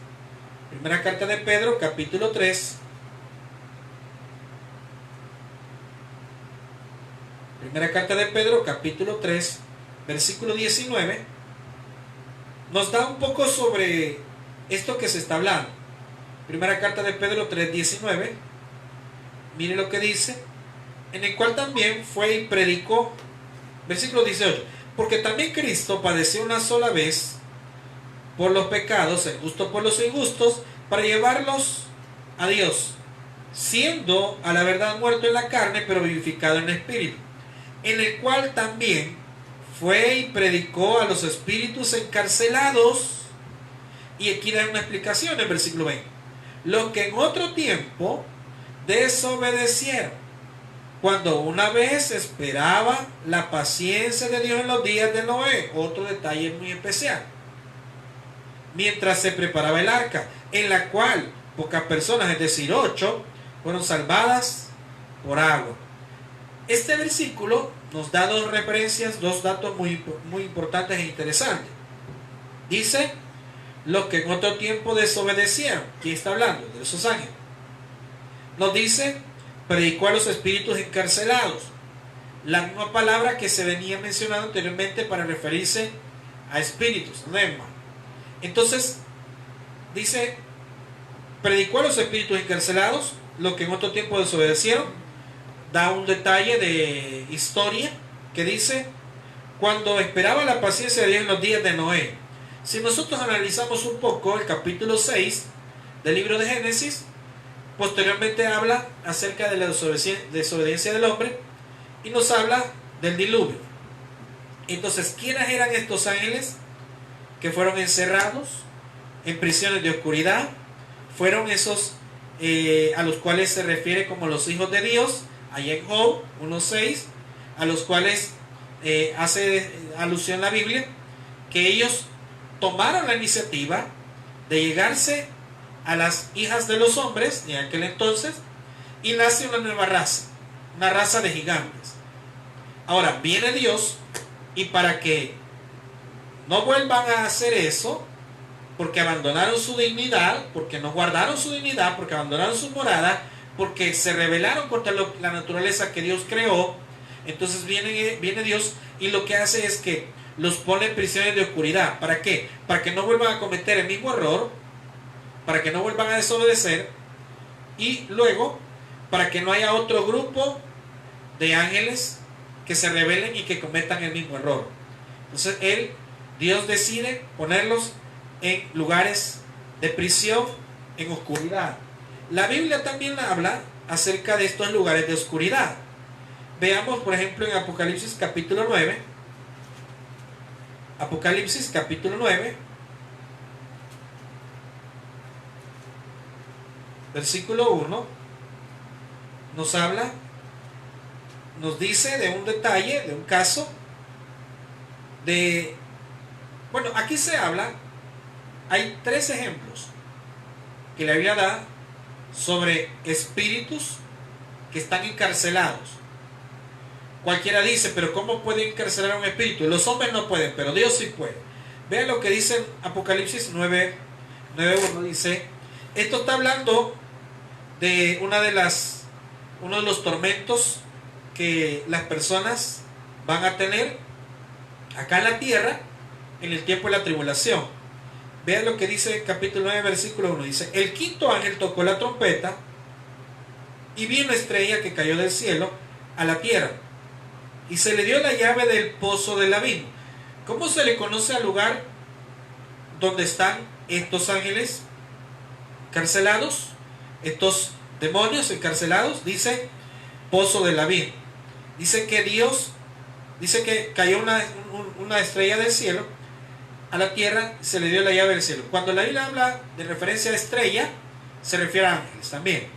primera carta de Pedro, capítulo 3, primera carta de Pedro, capítulo 3, versículo 19, nos da un poco sobre esto que se está hablando. Primera carta de Pedro 3, 19, mire lo que dice, en el cual también fue y predicó, versículo 18, porque también Cristo padeció una sola vez por los pecados, el justo por los injustos, para llevarlos a Dios, siendo a la verdad muerto en la carne, pero vivificado en el espíritu, en el cual también fue y predicó a los espíritus encarcelados. Y aquí da una explicación en el versículo 20, los que en otro tiempo desobedecieron, cuando una vez esperaba la paciencia de Dios en los días de Noé. Otro detalle muy especial: mientras se preparaba el arca, en la cual pocas personas, es decir 8, fueron salvadas por agua. Este versículo nos da dos referencias, dos datos muy importantes e interesantes. Dice, los que en otro tiempo desobedecieron. ¿Quién está hablando? De esos ángeles. Nos dice, predicó a los espíritus encarcelados. La misma palabra que se venía mencionando anteriormente para referirse a espíritus, Nema. Entonces, dice, predicó a los espíritus encarcelados, los que en otro tiempo desobedecieron. Da un detalle de historia que dice, cuando esperaba la paciencia de Dios en los días de Noé. Si nosotros analizamos un poco el capítulo 6 del libro de Génesis, posteriormente habla acerca de la desobediencia del hombre y nos habla del diluvio. Entonces, ¿quiénes eran estos ángeles que fueron encerrados en prisiones de oscuridad? Fueron esos a los cuales se refiere como los hijos de Dios, allá en Job 1:6, a los cuales hace alusión la Biblia, que ellos tomaron la iniciativa de llegarse a las hijas de los hombres de aquel entonces, y nace una nueva raza, una raza de gigantes. Ahora viene Dios, y para que no vuelvan a hacer eso, porque abandonaron su dignidad, porque no guardaron su dignidad, porque abandonaron su morada, porque se rebelaron contra la naturaleza que Dios creó, entonces viene Dios y lo que hace es que los pone en prisiones de oscuridad. ¿Para qué? Para que no vuelvan a cometer el mismo error, para que no vuelvan a desobedecer, y luego para que no haya otro grupo de ángeles que se rebelen y que cometan el mismo error. Entonces Dios decide ponerlos en lugares de prisión, en oscuridad. La Biblia también habla acerca de estos lugares de oscuridad. Veamos, por ejemplo, en Apocalipsis capítulo 9. Apocalipsis capítulo 9, versículo 1, nos dice de un detalle, de un caso, bueno, aquí se habla, hay 3 ejemplos que la Biblia da sobre espíritus que están encarcelados. Cualquiera dice, pero ¿cómo puede encarcelar a un espíritu? Los hombres no pueden, pero Dios sí puede. Vean lo que dice Apocalipsis 9:1, dice, esto está hablando de uno de los tormentos que las personas van a tener acá en la tierra en el tiempo de la tribulación. Vean lo que dice capítulo 9, versículo 1. Dice, el quinto ángel tocó la trompeta y vi una estrella que cayó del cielo a la tierra, y se le dio la llave del pozo del abismo. ¿Cómo se le conoce al lugar donde están estos ángeles encarcelados, estos demonios encarcelados? Dice pozo del abismo. Dice que cayó una estrella del cielo a la tierra, se le dio la llave del cielo. Cuando la Biblia habla de referencia a estrella, se refiere a ángeles también.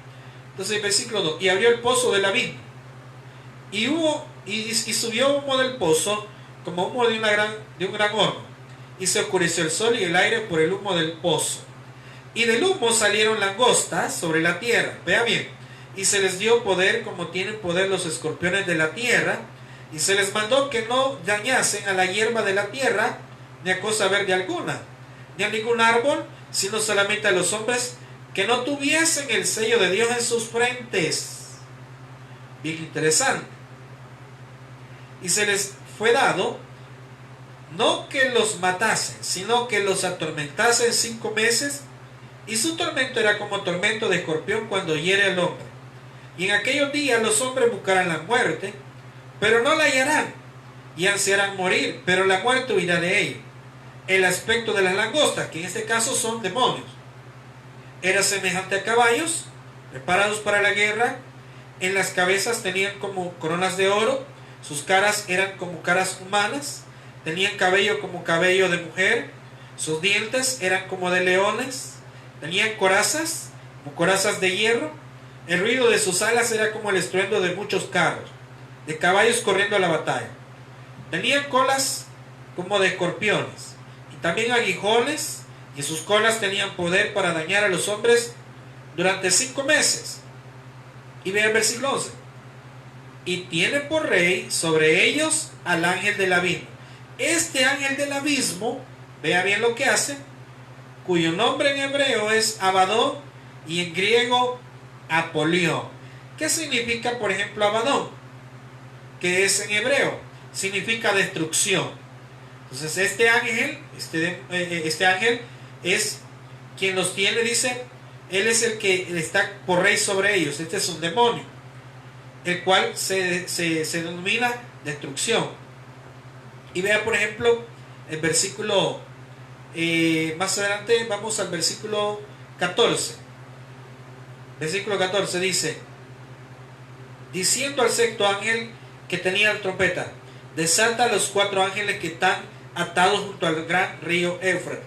Entonces el versículo 2, y abrió el pozo del abismo, y subió humo del pozo como humo de un gran horno, y se oscureció el sol y el aire por el humo del pozo, y del humo salieron langostas sobre la tierra. Vea bien, y se les dio poder como tienen poder los escorpiones de la tierra, y se les mandó que no dañasen a la hierba de la tierra, ni a cosa verde alguna, ni a ningún árbol, sino solamente a los hombres que no tuviesen el sello de Dios en sus frentes. Bien interesante. Y se les fue dado no que los matasen, sino que los atormentasen 5 meses, y su tormento era como tormento de escorpión cuando hiere al hombre. Y en aquellos días los hombres buscarán la muerte, pero no la hallarán, y ansiarán morir, pero la muerte huirá de ellos. El aspecto de las langostas, que en este caso son demonios, era semejante a caballos preparados para la guerra. En las cabezas tenían como coronas de oro, sus caras eran como caras humanas, tenían cabello como cabello de mujer, sus dientes eran como de leones, tenían corazas como corazas de hierro, el ruido de sus alas era como el estruendo de muchos carros, de caballos corriendo a la batalla. Tenían colas como de escorpiones, y también aguijones, y sus colas tenían poder para dañar a los hombres durante 5 meses. Y vean el versículo 11. Y tiene por rey sobre ellos al ángel del abismo. Este ángel del abismo, vea bien lo que hace, cuyo nombre en hebreo es Abadón y en griego Apolión. ¿Qué significa, por ejemplo, Abadón? Que es en hebreo, significa destrucción. Entonces este ángel es quien los tiene, dice, él es el que está por rey sobre ellos. Este es un demonio, el cual se denomina destrucción. Y vea, por ejemplo, el versículo, más adelante vamos al versículo 14. Versículo 14 dice, diciendo al sexto ángel que tenía la trompeta, desata a los 4 ángeles que están atados junto al gran río Éufrates.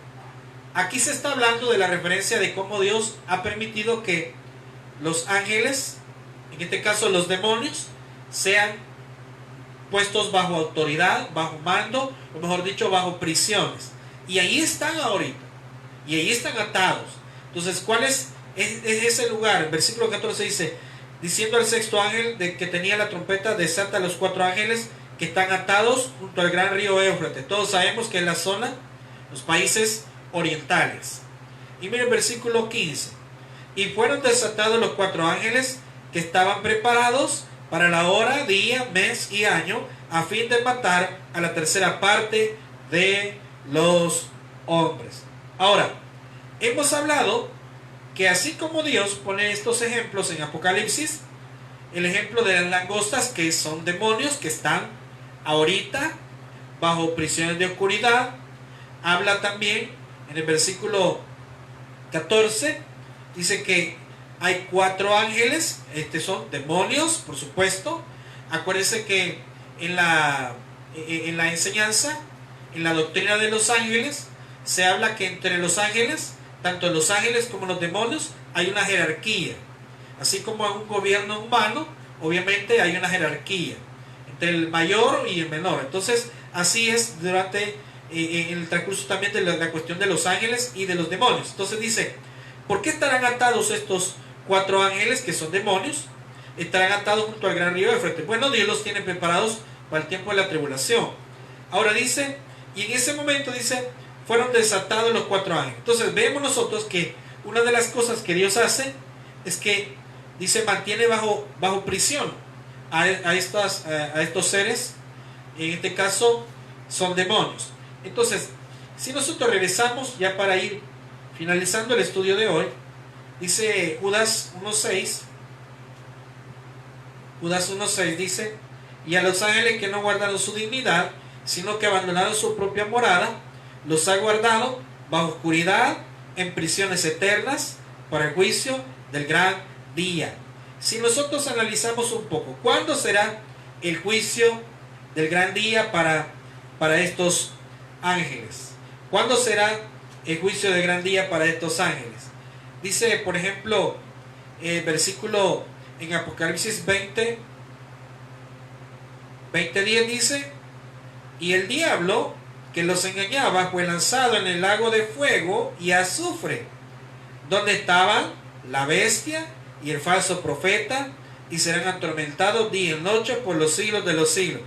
Aquí se está hablando de la referencia de cómo Dios ha permitido que los ángeles, en este caso los demonios, sean puestos bajo autoridad, bajo mando, o mejor dicho, bajo prisiones. Y ahí están ahorita. Y ahí están atados. Entonces, ¿cuál es ese lugar? El versículo 14 dice, diciendo al sexto ángel de que tenía la trompeta, desata a los 4 ángeles que están atados junto al gran río Éufrates. Todos sabemos que es la zona, los países orientales. Y mire el versículo 15. Y fueron desatados los 4 ángeles que estaban preparados para la hora, día, mes y año, a fin de matar a la tercera parte de los hombres. Ahora, hemos hablado que así como Dios pone estos ejemplos en Apocalipsis, el ejemplo de las langostas, que son demonios que están ahorita bajo prisiones de oscuridad, habla también en el versículo 14, dice que hay 4 ángeles, son demonios, por supuesto. Acuérdense que en la enseñanza, en la doctrina de los ángeles, se habla que entre los ángeles, tanto los ángeles como los demonios, hay una jerarquía. Así como en un gobierno humano, obviamente hay una jerarquía entre el mayor y el menor. Entonces, así es durante en el transcurso también de la cuestión de los ángeles y de los demonios. Entonces dice, ¿por qué estarán atados estos 4 ángeles que son demonios? Estarán atados junto al gran río Éufrates. Bueno, Dios los tiene preparados para el tiempo de la tribulación. Ahora dice, y en ese momento dice, fueron desatados los 4 ángeles. Entonces vemos nosotros que una de las cosas que Dios hace es que, dice, mantiene bajo prisión a estos seres. En este caso son demonios. Entonces, si nosotros regresamos ya para ir finalizando el estudio de hoy, dice Judas 1.6, Judas 1.6 dice, y a los ángeles que no guardaron su dignidad, sino que abandonaron su propia morada, los ha guardado bajo oscuridad en prisiones eternas para el juicio del gran día. Si nosotros analizamos un poco, ¿cuándo será el juicio del gran día para estos ángeles? ¿Cuándo será el juicio del gran día para estos ángeles? Dice, por ejemplo, el versículo en Apocalipsis 20:10 dice, y el diablo que los engañaba fue lanzado en el lago de fuego y azufre, donde estaban la bestia y el falso profeta, y serán atormentados día y noche por los siglos de los siglos.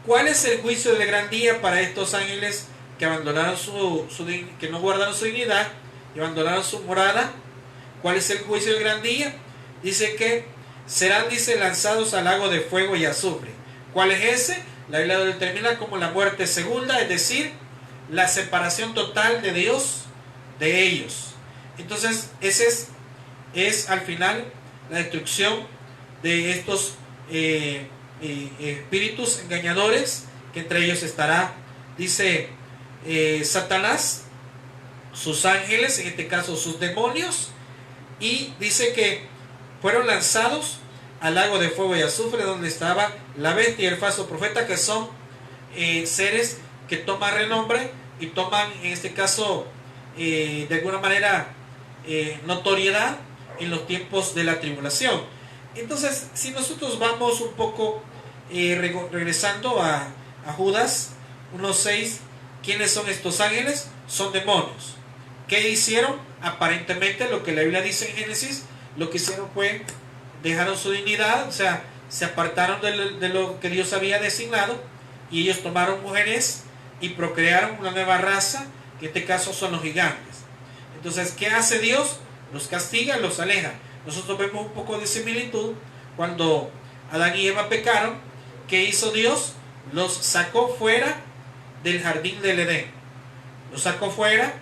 ¿Cuál es el juicio del gran día para estos ángeles que abandonaron que no guardaron su dignidad y abandonaron su morada? ¿Cuál es el juicio del gran día? Dice que serán, dice, lanzados al lago de fuego y azufre. ¿Cuál es ese? La Biblia lo determina como la muerte segunda, es decir, la separación total de Dios de ellos. Entonces, ese es al final la destrucción de estos espíritus engañadores, que entre ellos estará, dice, Satanás, sus ángeles, en este caso sus demonios, y dice que fueron lanzados al lago de fuego y azufre, donde estaba la bestia y el falso profeta, que son seres que toman renombre y toman, en este caso, de alguna manera, notoriedad en los tiempos de la tribulación. Entonces, si nosotros vamos un poco regresando a Judas 1.6, ¿quiénes son estos ángeles? Son demonios. ¿Qué hicieron? Aparentemente, lo que la Biblia dice en Génesis, lo que hicieron fue dejaron su dignidad, o sea, se apartaron de lo que Dios había designado, y ellos tomaron mujeres y procrearon una nueva raza, que en este caso son los gigantes. Entonces, ¿qué hace Dios? Los castiga, los aleja. Nosotros vemos un poco de similitud cuando Adán y Eva pecaron. ¿Qué hizo Dios? Los sacó fuera del jardín del Edén. Los sacó fuera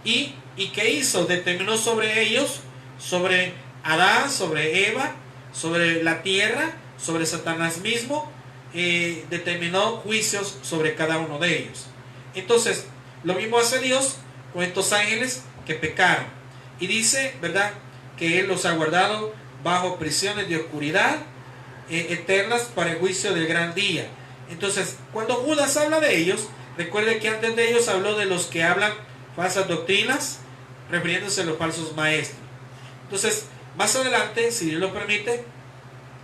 y ¿qué hizo? Determinó sobre ellos, sobre Adán, sobre Eva, sobre la tierra, sobre Satanás mismo, determinó juicios sobre cada uno de ellos. Entonces, lo mismo hace Dios con estos ángeles que pecaron. Y dice, ¿verdad?, que Él los ha guardado bajo prisiones de oscuridad eternas para el juicio del gran día. Entonces, cuando Judas habla de ellos, recuerde que antes de ellos habló de los que hablan falsas doctrinas, refiriéndose a los falsos maestros. Entonces, más adelante, si Dios lo permite,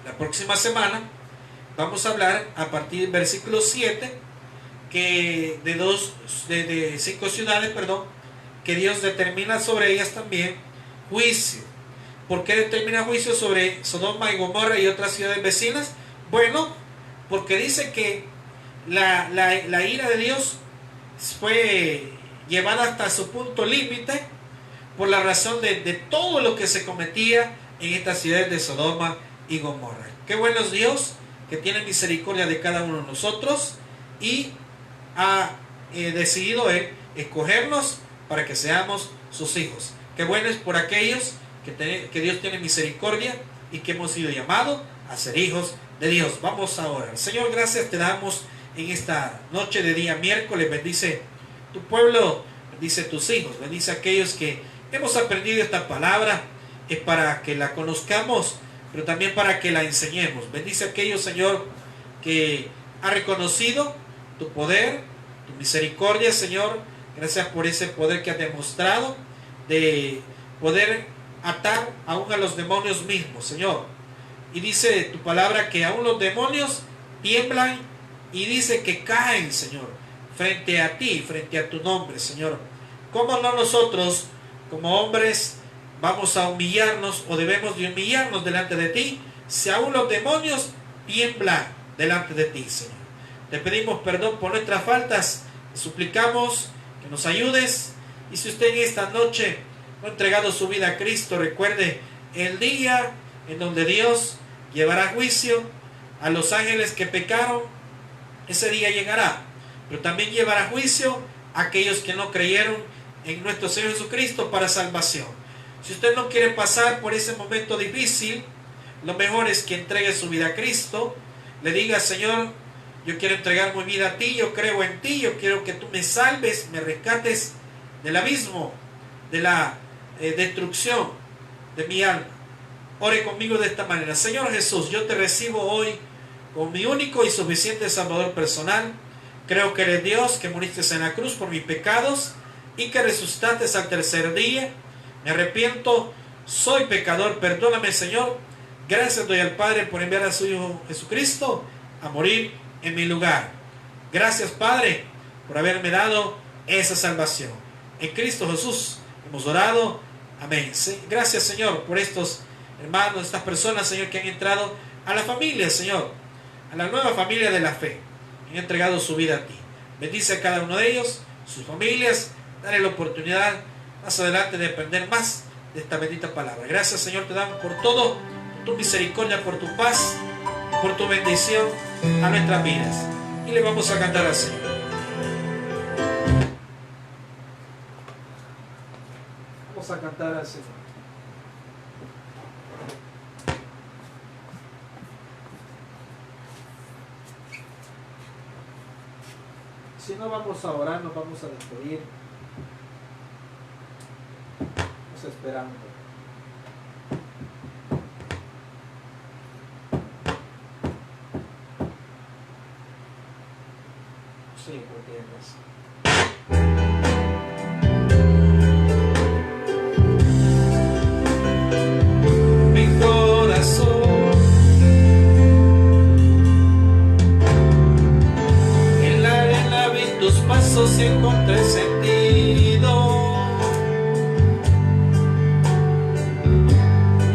la próxima semana, vamos a hablar a partir del versículo 7, que de 5 ciudades, perdón, que Dios determina sobre ellas también juicio. ¿Por qué determina juicio sobre Sodoma y Gomorra y otras ciudades vecinas? Bueno, porque dice que la ira de Dios fue llevada hasta su punto límite por la razón de todo lo que se cometía en estas ciudades de Sodoma y Gomorra. Qué bueno es Dios, que tiene misericordia de cada uno de nosotros y ha decidido Él escogernos para que seamos sus hijos. Qué bueno es por aquellos que Dios tiene misericordia y que hemos sido llamados a ser hijos de Dios. Vamos a orar. Señor, gracias te damos en esta noche de día miércoles. Bendice tu pueblo, bendice tus hijos, bendice a aquellos que hemos aprendido esta palabra. Es para que la conozcamos, pero también para que la enseñemos. Bendice a aquellos, Señor, que ha reconocido tu poder, tu misericordia, Señor. Gracias por ese poder que has demostrado de poder atar aún a los demonios mismos, Señor. Y dice tu palabra que aún los demonios tiemblan y dice que caen, Señor, frente a ti, frente a tu nombre, Señor. ¿Cómo no nosotros, como hombres, vamos a humillarnos o debemos de humillarnos delante de ti si aún los demonios tiemblan delante de ti, Señor? Te pedimos perdón por nuestras faltas, te suplicamos que nos ayudes. Y si usted en esta noche no ha entregado su vida a Cristo, recuerde el día en donde Dios llevará juicio a los ángeles que pecaron. Ese día llegará, pero también llevará juicio a aquellos que no creyeron en nuestro Señor Jesucristo para salvación. Si usted no quiere pasar por ese momento difícil, lo mejor es que entregue su vida a Cristo. Le diga: Señor, yo quiero entregar mi vida a ti, yo creo en ti, yo quiero que tú me salves, me rescates del abismo, de la destrucción de mi alma. Ore conmigo de esta manera: Señor Jesús, yo te recibo hoy como mi único y suficiente Salvador personal. Creo que eres Dios, que moriste en la cruz por mis pecados y que resucitaste al tercer día. Me arrepiento, soy pecador, perdóname, Señor. Gracias doy al Padre por enviar a su Hijo Jesucristo a morir en mi lugar. Gracias, Padre, por haberme dado esa salvación. En Cristo Jesús hemos orado. Amén. Gracias, Señor, por estos hermanos, estas personas, Señor, que han entrado a la familia, Señor, a la nueva familia de la fe. Han entregado su vida a ti. Bendice a cada uno de ellos, sus familias. Dale la oportunidad más adelante de aprender más de esta bendita palabra. Gracias, Señor, te damos por todo, por tu misericordia, por tu paz, por tu bendición a nuestras vidas. Y le vamos a cantar al Señor. Vamos a cantar al Señor. Si no, vamos a orar, nos vamos a despedir. Vamos esperando. Sí, porque mi corazón en la arena vi tus pasos y encontré sentido.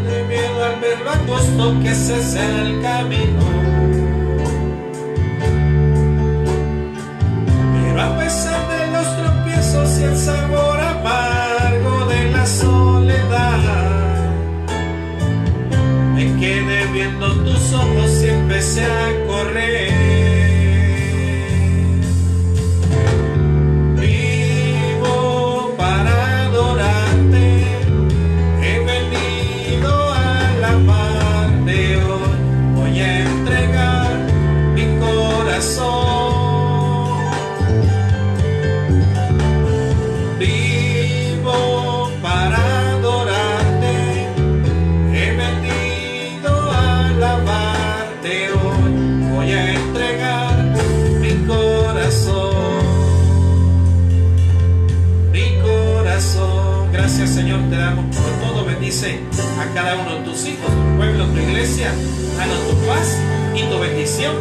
De miedo al ver lo angosto que ese es el camino. A pesar de los tropiezos y el sabor amargo de la soledad, me quedé viendo tus ojos y empecé a correr. Vivo para adorarte, he venido a alabarte hoy. Voy a entregar mi corazón. Gracias, Señor, te damos por todo. Bendice a cada uno de tus hijos, tu pueblo, tu iglesia. Danos tu paz y tu bendición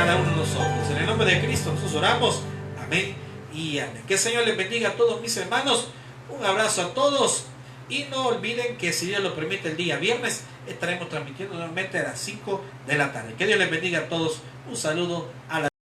cada uno de nosotros. En el nombre de Cristo nosotros oramos. Amén y amén. Que el Señor les bendiga a todos mis hermanos. Un abrazo a todos. Y no olviden que si Dios lo permite el día viernes estaremos transmitiendo nuevamente a las 5 de la tarde. Que Dios les bendiga a todos. Un saludo a la